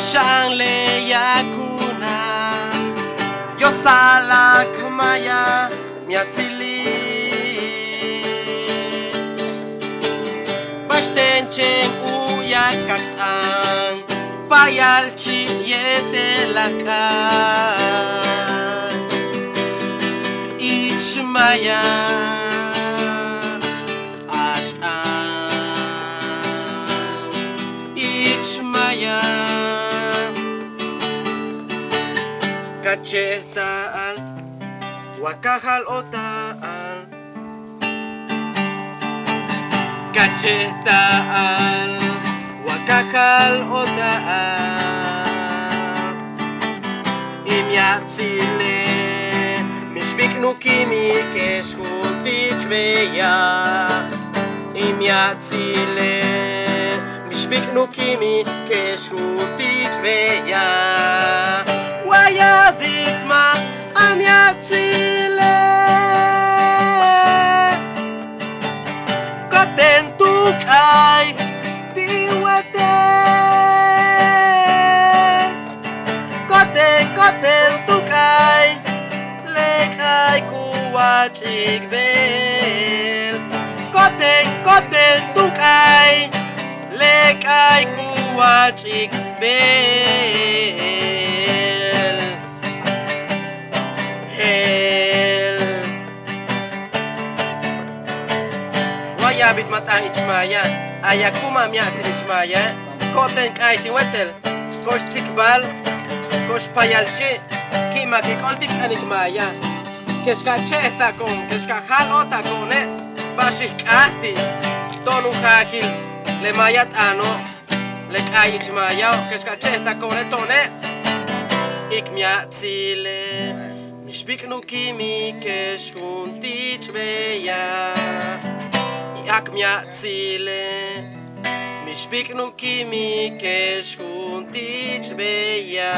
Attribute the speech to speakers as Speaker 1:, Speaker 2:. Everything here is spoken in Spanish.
Speaker 1: Shangle yakuna yo sala kmaya miatzili Bashtenchen uyakaktan payalchi yetelakan Ichmaya Ichmaya Kachetal Wakahal otal Kachetal Wakahal otal Imyatzile Mishbiknu kimi keshkutich veya Imyatzile Mishbiknu kimi keshkutich veya Waya dikma amyatzile Koten tukay diwete Koten tukay lekay kuwachik bel Koten tukay lekay kuwachik bel Wayabit matang ichmaya ayakuma miatil ichmaya koten kaiti wetel kosh sikbal kosh payalchi kima kikoltik anigmaya keska cheta kon keska halota kone bashik ati tonu hakil le mayat ano le kai ichmaya keska cheta kone tone ikmiatzile mishbiknu kimi keshkuntich veya Akmiatzile Mishbiknu kimi keshkuntich beya